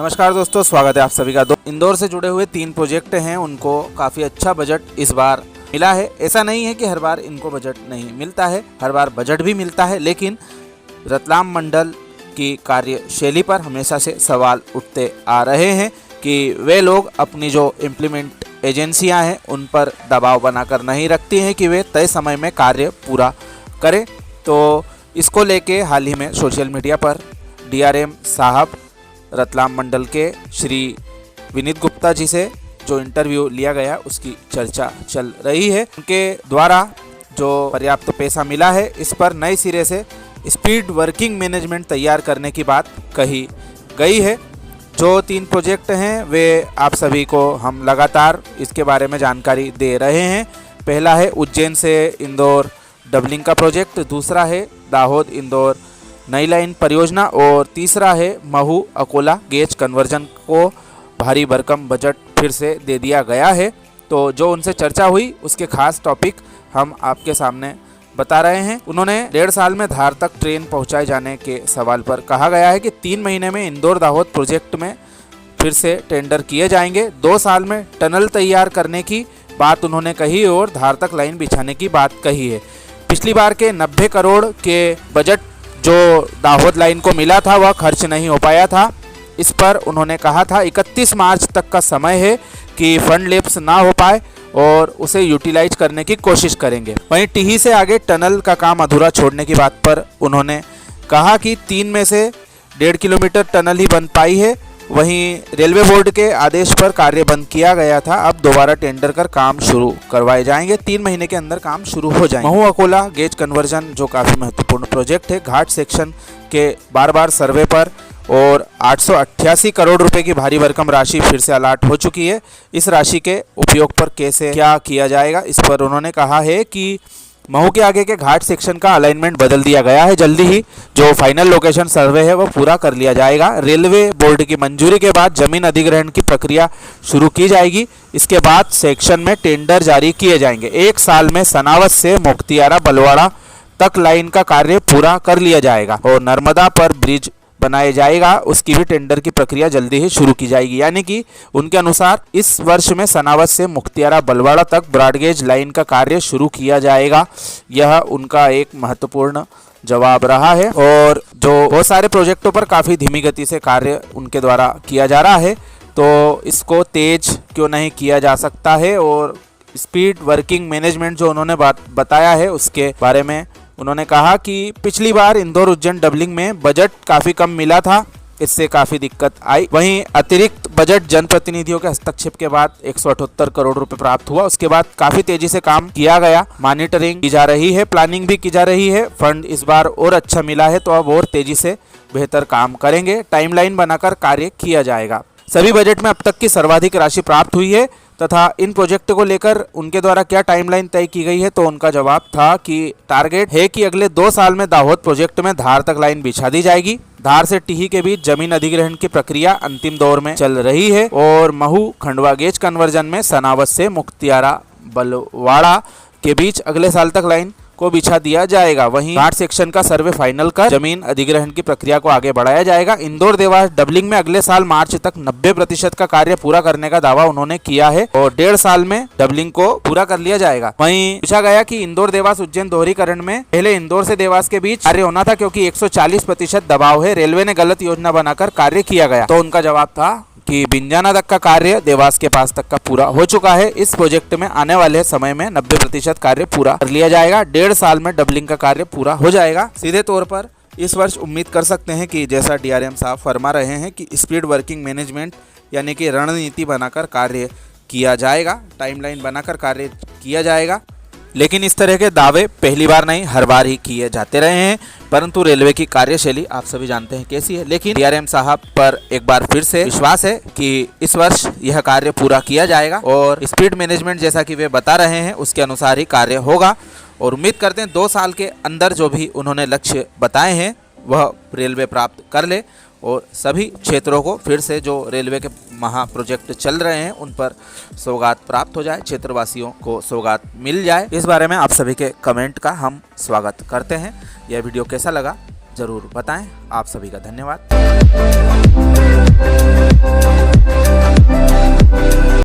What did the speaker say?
नमस्कार दोस्तों, स्वागत है आप सभी का। इंदौर से जुड़े हुए 3 प्रोजेक्ट हैं, उनको काफ़ी अच्छा बजट इस बार मिला है। ऐसा नहीं है कि हर बार इनको बजट नहीं मिलता है, हर बार बजट भी मिलता है, लेकिन रतलाम मंडल की कार्यशैली पर हमेशा से सवाल उठते आ रहे हैं कि वे लोग अपनी जो इम्प्लीमेंट एजेंसियां हैं उन पर दबाव बनाकर नहीं रखती हैं कि वे तय समय में कार्य पूरा करें। तो इसको लेके हाल ही में सोशल मीडिया पर डीआरएम साहब रतलाम मंडल के श्री विनीत गुप्ता जी से जो इंटरव्यू लिया गया उसकी चर्चा चल रही है। उनके द्वारा जो पर्याप्त पैसा मिला है इस पर नए सिरे से स्पीड वर्किंग मैनेजमेंट तैयार करने की बात कही गई है। जो 3 प्रोजेक्ट हैं वे आप सभी को हम लगातार इसके बारे में जानकारी दे रहे हैं। पहला है उज्जैन से इंदौर डबलिंग का प्रोजेक्ट, दूसरा है दाहोद इंदौर नई लाइन परियोजना और तीसरा है महू अकोला गेज कन्वर्जन को भारी भरकम बजट फिर से दे दिया गया है। तो जो उनसे चर्चा हुई उसके खास टॉपिक हम आपके सामने बता रहे हैं। उन्होंने 1.5 साल में धार तक ट्रेन पहुंचाए जाने के सवाल पर कहा गया है कि 3 महीने में इंदौर दाहोद प्रोजेक्ट में फिर से टेंडर किए जाएंगे। 2 साल में टनल तैयार करने की बात उन्होंने कही और धार तक लाइन बिछाने की बात कही है। पिछली बार के 90 करोड़ के बजट जो दाहोद लाइन को मिला था वह खर्च नहीं हो पाया था। इस पर उन्होंने कहा था 31 मार्च तक का समय है कि फंड लैप्स ना हो पाए और उसे यूटिलाइज करने की कोशिश करेंगे। वहीं टिही से आगे टनल का काम अधूरा छोड़ने की बात पर उन्होंने कहा कि 3 में से 1.5 किलोमीटर टनल ही बन पाई है। वहीं रेलवे बोर्ड के आदेश पर कार्य बंद किया गया था, अब दोबारा टेंडर कर काम शुरू करवाए जाएंगे। 3 महीने के अंदर काम शुरू हो जाएंगे। महू अकोला गेज कन्वर्जन जो काफ़ी महत्वपूर्ण प्रोजेक्ट है, घाट सेक्शन के बार सर्वे पर और 888 करोड़ रुपए की भारी भरकम राशि फिर से अलॉट हो चुकी है। इस राशि के उपयोग पर कैसे क्या किया जाएगा इस पर उन्होंने कहा है कि महू के आगे के घाट सेक्शन का अलाइनमेंट बदल दिया गया है। जल्दी ही जो फाइनल लोकेशन सर्वे है वह पूरा कर लिया जाएगा। रेलवे बोर्ड की मंजूरी के बाद जमीन अधिग्रहण की प्रक्रिया शुरू की जाएगी। इसके बाद सेक्शन में टेंडर जारी किए जाएंगे। 1 साल में सनावत से मुख्तियारा बलवाड़ा तक लाइन का कार्य पूरा कर लिया जाएगा और नर्मदा पर ब्रिज बनाया जाएगा, उसकी भी टेंडर की प्रक्रिया जल्दी ही शुरू की जाएगी। यानी कि उनके अनुसार इस वर्ष में सनावत से मुख्तियारा बलवाड़ा तक ब्रॉडगेज लाइन का कार्य शुरू किया जाएगा। यह उनका एक महत्वपूर्ण जवाब रहा है। और जो बहुत सारे प्रोजेक्टों पर काफ़ी धीमी गति से कार्य उनके द्वारा किया जा रहा है, तो इसको तेज क्यों नहीं किया जा सकता है। और स्पीड वर्किंग मैनेजमेंट जो उन्होंने बताया है उसके बारे में उन्होंने कहा कि पिछली बार इंदौर उज्जैन डबलिंग में बजट काफ़ी कम मिला था, इससे काफ़ी दिक्कत आई। वहीं अतिरिक्त बजट जनप्रतिनिधियों के हस्तक्षेप के बाद 178 करोड़ रुपए प्राप्त हुआ। उसके बाद काफ़ी तेजी से काम किया गया, मॉनिटरिंग की जा रही है, प्लानिंग भी की जा रही है। फंड इस बार और अच्छा मिला है तो अब और तेजी से बेहतर काम करेंगे। टाइमलाइन बनाकर कार्य किया जाएगा। सभी बजट में अब तक की सर्वाधिक राशि प्राप्त हुई है तथा इन प्रोजेक्ट को लेकर उनके द्वारा क्या टाइमलाइन तय की गई है, तो उनका जवाब था कि टारगेट है कि अगले 2 साल में दाहोद प्रोजेक्ट में धार तक लाइन बिछा दी जाएगी। धार से टिही के बीच जमीन अधिग्रहण की प्रक्रिया अंतिम दौर में चल रही है और महू खंडवा गेज कन्वर्जन में सनावत से मुख्तियारा बलवाड़ा के बीच अगले साल तक लाइन को बिछा दिया जाएगा। वहीं घाट सेक्शन का सर्वे फाइनल कर जमीन अधिग्रहण की प्रक्रिया को आगे बढ़ाया जाएगा। इंदौर देवास डबलिंग में अगले साल मार्च तक 90% का कार्य पूरा करने का दावा उन्होंने किया है और 1.5 साल में डबलिंग को पूरा कर लिया जाएगा। वहीं पूछा गया कि इंदौर देवास उज्जैन दोहरीकरण में पहले इंदौर से देवास के बीच कार्य होना था क्योंकि 140% दबाव है, रेलवे ने गलत योजना बनाकर कार्य किया गया। तो उनका जवाब था कि बिंजाना तक का कार्य देवास के पास तक का पूरा हो चुका है। इस प्रोजेक्ट में आने वाले समय में 90% कार्य पूरा कर लिया जाएगा। 1.5 साल में डबलिंग का कार्य पूरा हो जाएगा। सीधे तौर पर इस वर्ष उम्मीद कर सकते हैं कि जैसा डीआरएम साहब फरमा रहे हैं कि स्पीड वर्किंग मैनेजमेंट यानी कि रणनीति बनाकर कार्य किया जाएगा, टाइमलाइन बनाकर कार्य किया जाएगा। लेकिन इस तरह के दावे पहली बार नहीं हर बार ही किए जाते रहे हैं, परंतु रेलवे की कार्यशैली आप सभी जानते हैं कैसी है। लेकिन डीआरएम साहब पर एक बार फिर से विश्वास है कि इस वर्ष यह कार्य पूरा किया जाएगा और स्पीड मैनेजमेंट जैसा कि वे बता रहे हैं उसके अनुसार ही कार्य होगा। और उम्मीद करते हैं 2 साल के अंदर जो भी उन्होंने लक्ष्य बताए हैं वह रेलवे प्राप्त कर ले और सभी क्षेत्रों को फिर से जो रेलवे के महा प्रोजेक्ट चल रहे हैं उन पर सौगात प्राप्त हो जाए, क्षेत्रवासियों को सौगात मिल जाए। इस बारे में आप सभी के कमेंट का हम स्वागत करते हैं। यह वीडियो कैसा लगा ज़रूर बताएं। आप सभी का धन्यवाद।